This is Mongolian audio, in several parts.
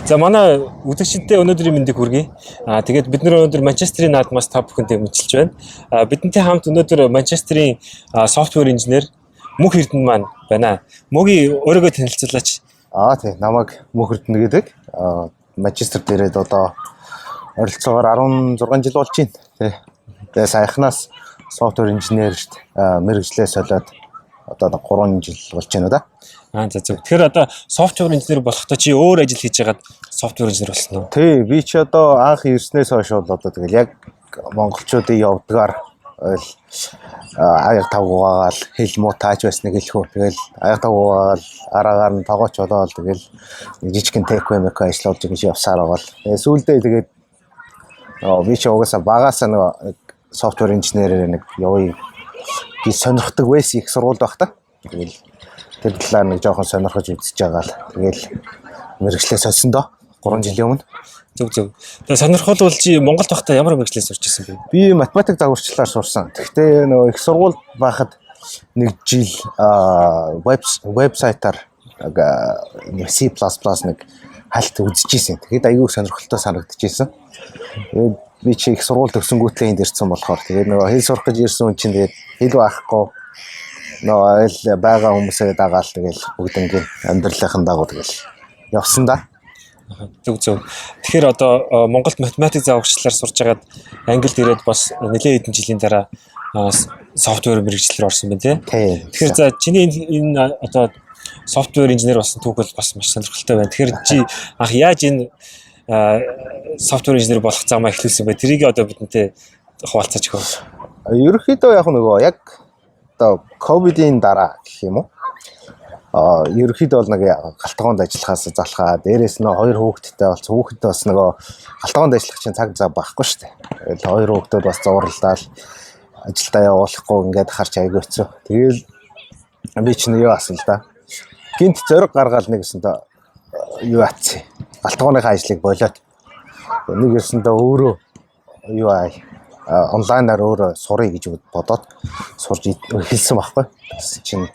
За манай үзэгчдээ өнөөдрийн мэндийг хүргэе. Тэгээд бид нар өнөөдөр Манчестерийн наадмаас та бүхэндээ мэдчилж байна. Бидэнтэй хамт өнөөдөр Манчестерийн софтвер инженер Мөнх Эрдэнэ маань байна. Мөгийн өөрийгөө танилцуулаач. Тийм. Намайг Мөнх Эрдэнэ гэдэг. Манчестер дээрээ одоо ойролцоогоор 16 жил болж байна. Тэгээ саяхнаас софтвер инженерт мэргэжлээ солиод одоо 3 жил болж байна да. За зөв. Тэгэхээр одоо софтвер инженер болохдоо чи өөр ажил хийж байгаад софтвер инженер болсон уу? Тий, би ч одоо анх ирснээс хойш бол одоо тэгэл яг монголчуудын явдгаар аяг тавгаагаал хэл муу тааж байсныг хэлэхүү. Тэгэл аяг тавгаагаал араагаар нь тогооч болоод тэгэл жижигхэн тэквэмэк ажиллаж ингэж явсаар байгаа. Сүүлдээ тэгээд би ч угаасаа багаасаа нэг софтвер инженерээр нэг явъя гэж сонирхдаг байсан их сургуульд байх та. Тэгэл тэр талаар нэг жоохон сонирхож үзэж байгаа л тэгэл мэргэжлээ сольсон доо 3 жилийн өмнө. Зөв. Тэгээ сонирхол бол чи Монголд байхдаа ямар мэргэжлээ сурч ирсэн бэ? Би математик загварчлалаар сурсан. Гэхдээ нөгөө их сургуульд байхад нэг жил вебсайтаар C++ нэг хальт үзчихсэн. Тэгээд аягүй сонирхолтой санагдчихсэн. Тэгээд би чи их сургууль төгсөнгүүтлээ энд ирсэн болохоор тэгээд нөгөө хэл сурах гэж ирсэн хүн чинь тэгээд хэл байхгүй нөгөө айл байгаа хүмүүсээ дагаал тэгэл бүгднгийн амьдралынхан дагуу тэгэл явсан да. Зөв. Тэгэхээр одоо Монголд математик зааварчлалаар сурж байгаад Англид ирээд бас нэлээд хэдэн жилийн дараа софтвер мэргэжлэлээр орсон байна тий. Тэгэхээр за чиний энэ одоо софтвер инженер болсон түүх бол бас маш сонирхолтой байна. Тэгэхээр чи анх яаж энэ софтвер инженер болох замаа эхлүүлсэн бэ? Тэрийг одоо бидэнтэй хуваалцаач хөө. Ерөнхийдөө яг нөгөө яг одоо ковидын дараа гэх юм уу? Ерөнхийдөө бол нэг галтгоонд ажиллахаас залхаа. Дээрээс нь 2 хүүхэдтэй болсон. Хүүхэдтэй бас нөгөө галтгоонд ажиллах чинь цаг зав байхгүй шүү дээ. Тэгэл 2 хүүхдүүд бас зууралдаал ажилдаа явуулахгүй ингээд харч айгүй хэцүү. Тэгэл би чинь юу асуу л да. Гинт зориг гаргаал нэг гэсэндээ юу аацсан. Галтгооныхаа ажлыг болоод нэг гэсэндээ өөрөө юу онлайнаар өөрөө сурыг гэж бодоод сурж эхэлсэн байхгүй. Чинь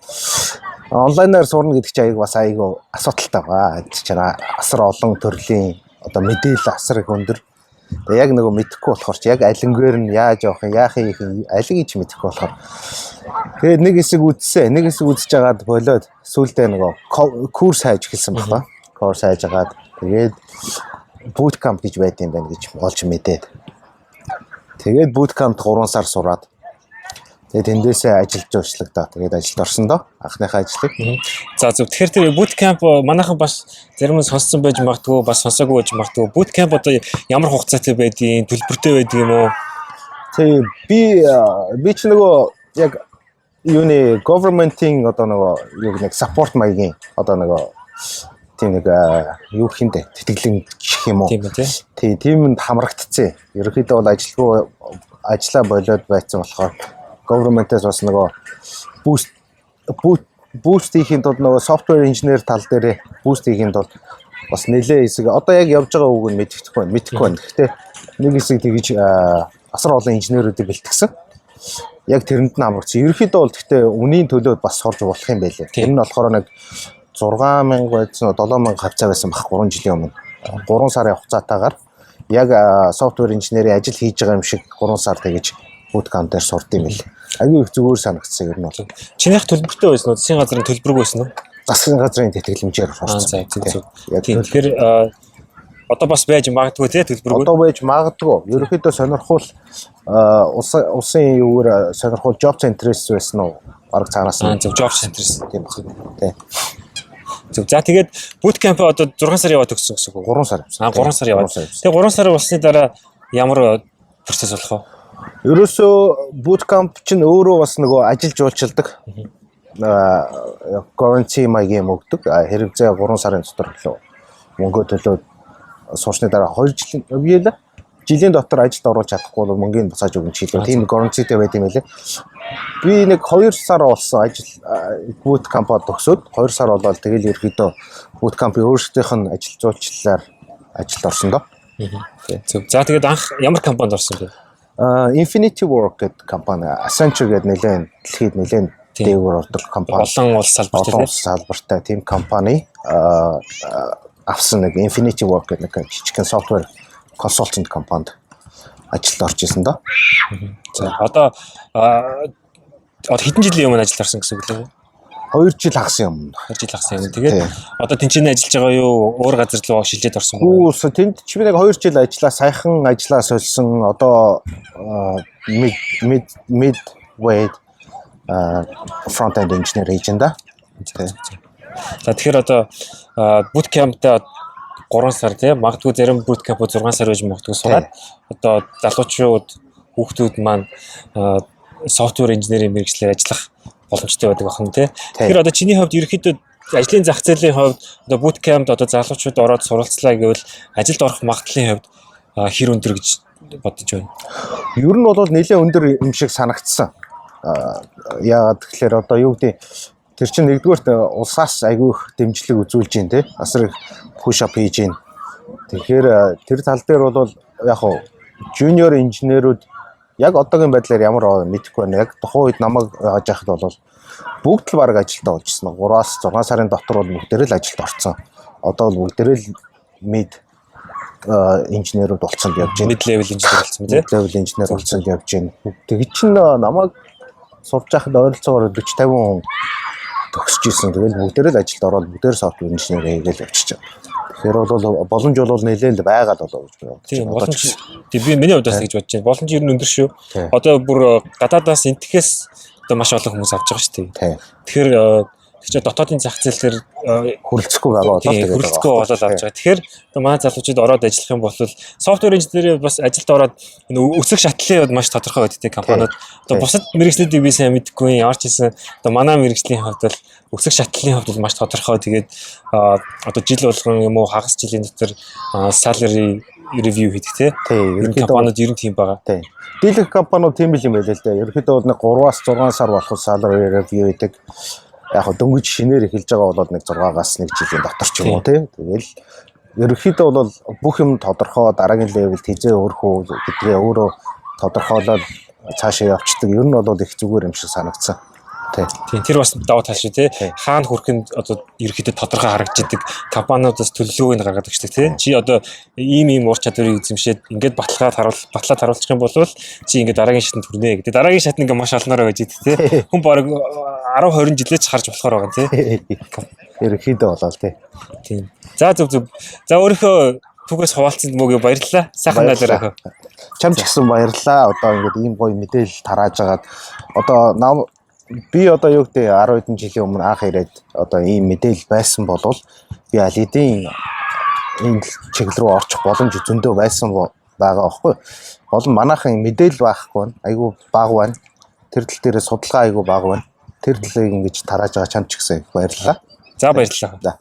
онлайнаар сурна гэдэг чинь бас айгүй асуудалтай байгаа. Чинь асар олон төрлийн одоо мэдээлэл асар их өндөр. Тэгээ яг нөгөө мэдэхгүй болохоор чи яг алингээр нь яаж явах юм, яах юм, алиг ч мэдэхгүй болохоор. Тэгээд нэг хэсэг үзсэн, нэг хэсэг үзэж байгаад болоод сүүлдээ нөгөө курс хайж эхэлсэн байна. Курс хайж агаад тэгээд bootcamp гэж байд юм байна гэж олж мэдээд. Тэгээд bootcamp 3 сар сураад тэгээд тэндээсээ ажилж уучлагдаа. Тэгээд ажилд орсон доо. Анхныхаа ажлыг. За зөв. Тэгэхээр тэр bootcamp манайхан бас зарим нь сонссон байж магадгүй, бас сонсоогүй байж магадгүй. Bootcamp одоо ямар хугацаатай байдгийг, төлбөртэй байдаг юм уу? Тийм. Би ч нөгөө яг юуны government-ийн одоо нөгөө юу нэг support маягийн одоо нөгөө тийм нэг юу хиндэ тэтгэлэн гэх юм уу? Тийм. Тиймд хамрагдцсан. Ерөнхийдөө бол ажиллаа болоод байцсан болохоор government-аас бас нөгөө boost хийхэд бол нөгөө software engineer тал дээр boost хийхэд бол бас нэлээ хэсэг одоо яг явж байгаа үг нь мэддэхгүй байна. Гэхдээ нэг хэсэг тэгж асар олон инженеруудыг бэлтгэсэн. Яг тэрэнд нь хамрагдсан. Ерөнхийдөө бол гэхдээ үнийн төлөөд бас сурж болох юм байлээ. Тэр нь болохоор нэг 6000 байсан 7000 хавцаа байсан баг 3 жилийн өмнө. 3 сарын хугацаатаагаар яг software engineer-ийн ажил хийж байгаа юм шиг 3 сар тэгж bootcamp дээр сурд юм бэл. Аюу их зүгээр санагдсан ер нь бол. Чинийх төлбөртэй байсан уу? Засгийн газрын төлбөргүй байсан уу? Засгийн газрын тэтгэлэмжээр сурсан. Тэгэхээр одоо бас байж магадгүй тий төлбөргүй. Одоо байж магадгүй. Ерөнхийдөө сонирхол улсын юугаар сонирхол job center-с байсан уу? Бараг цаанаас нь. Зөв job center-с тийм баг. Тий. Зөв. За тэгээд bootcamp одоо 6 сар яваад өгсөн гэсэн үг. 3 сар. 3 сар яваад. Тэгээд 3 сар болсны дараа ямар процесс болох вэ? Ерөөсөө bootcamp чинь өөрөө бас нөгөө ажиллаж уулчилдаг. Guarantee маягийн өгдөг. Хэрэгцээ 3 сарын дотор мөнгө төлөөд суучны дараа 2 жилийн дотор ажилд оруулж чадахгүй бол мөнгөний босааж өгнө чийлээ. Тийм guaranteeтэй байт юм байлээ. Би нэг 2 сар болсон ажил bootcamp-д төгсөөд 2 сар болоод тэгэл ерөөдөө bootcamp-ийн өөрсдийнх нь ажил зуулчлалаар ажилд орсон доо. Зөв. За тэгээд анх ямар компанид орсон бэ? Infinity Work гэдэг компани, Accenture гэдэг нэлээд дэлхийд нэлээд дээгүүр ордог компани. Олон улс салбартай тийм компани авсан нэг Infinity Work гэх нэг жижигхэн software consultant компанид ажилд орж исэн доо. За одоо хэдэн жилийн өмнө ажилд орсон гэсэн үг лээ. 2 жил хагасан юм. 2 жил хагасан юм. Тэгээд одоо тэнцэнэ ажиллаж байгаа юу? Өөр газар руу шилжээд орсон уу? Үгүй тэнд чи би нэг 2 жил ажиллаа, саяхан ажиллаа сольсон. Одоо midway front end engineer хийж байна да. За тэгэхээр одоо bootcamp-тай 3 сар тийм магадгүй зарим bootcamp 6 сар байж магадгүй сураад одоо залуучууд хүүхдүүд маань software engineering мэргэжлээр ажиллах боломжтой байдаг ахна тий. Тэгэхээр одоо чиний хувьд ерөөхдөө ажлын зах зээлийн хувьд одоо bootcamp одоо залуучууд ороод суралцлаа гэвэл ажилд орох магадлалын хувьд хэр өндөр гэж бодож байна? Ер нь бол нэлээд өндөр юм шиг санагдсан. Яагаад тэгэхээр одоо юу гэдэг тэр чинь нэгдүгээрт улсаас айгүй их дэмжлэг үзүүлж байна тий. Асар их push up хийж байна. Тэгэхээр тэр тал дээр бол яг хуу junior инженерүүд яг одоогийн байдлаар ямар мэдэхгүй байна. Яг тухайн үед намайг яаж яхад бол бүгд л баг ажилдаа олжсэн. 3-аас 6 сарын дотор бол бүгдээрээ л ажилд орсон. Одоо бол бүгдээрээ л mid инженерүүд болцсон явж байна. Mid level инженер болцсон тийм. Mid level инженер болцсон явж байна. Тэг чинь намайг сурж байхад ойролцоогоор 40-50 хүн төгсөж исэн. Тэгэл бүгдээрээ л ажилд ороод бүгдээр software инженер хийгээл явчихсан. Тэгэхээр бол боломж бол нэлээд байгаад болоо гэж байна. Тийм боломж. Тэг би миний хувьдаас гэж бодож байна. Боломж ер нь өндөр шүү. Одоо бүр гадаадаас энтгэхээс одоо маш олон хүмүүс авч байгаа шүү дээ. Тэгэхээр тэгэхээр дотоодын зах зээл дээр хүрэлцэхгүй байгаа болоо тэгээд хүрэлцэхгүй болоод авч байгаа. Тэгэхээр одоо манай залуучууд ороод ажиллах юм бол software engineer бас ажилд ороод өсөх шатлалын хувьд маш тодорхой байдаг компаниуд. Одоо бусад мэргэжлүүдийг би сайн мэдэхгүй ямар ч хэлсэн одоо манай мэргэжлийн хувьд бол өсөх шатлалын хувьд бол маш тодорхой. Тэгээд одоо жил болгон юм уу хагас жилийн дотор salary review хийдэг тийм. Энэ компаниуд ер нь тийм байгаа. Тийм. Дийлэнх компаниуд тийм л юм байл л да. Ерөнхийдөө бол 3-аас 6 сар болох salary review хийдэг. Яг хөө дөнгөж шинээр эхэлж байгаа бол нэг 6-аас 1 жилийн дотор ч юм уу тийм. Тэгэл ерөнхийдөө бол бүх юм тодорхой дараагийн левелд хизээ өрөх үү гэдгээ өөрөө тодорхойлоод цаашаа явцдаг. Ер нь бол их зүгээр юм шиг санагдсан. Тийм тэр бас даваа тал шүү те. Хаана хүрхэнд одоо ерөөхдөө тодорхой харагддаг компаниудаас төлөвлөгөөг нь гаргадаг шүү те. Чи одоо ийм ур чадварыг эзэмшээд ингээд баталгаад харуулчих юм бол чи ингээд дараагийн шатанд хүрнэ гэдэг. Дараагийн шат ингээд маш олноор байж идэг те. Хүн бараг 10 20 жилээч харж болохоор байгаа те. Ерөөхдөө болоо те. Тийм. За зөв. За өөрийнхөө түгээс хуваалцсанд мөгөө баярлалаа. Сайхан байлаарай. Чамд ч гэсэн баярлалаа. Одоо ингээд ийм гоё мэдээлэл тарааж агаад одоо би одоо юу гэдэг 10 хэдэн жилийн өмнө анх ирээд одоо ийм мэдээлэл байсан болвол би аль хэдийн энэ чиглэл рүү орчих боломж зөндөө байсан байгаа байхгүй. Болон манайхан мэдээлэл байхгүй байна. Айгүй бага байна. Тэр тал дээр судалгаа айгүй бага байна. Тэр талыг ингэж тарааж байгаа чамд ч гэсэн баярлалаа. За баярлалаа.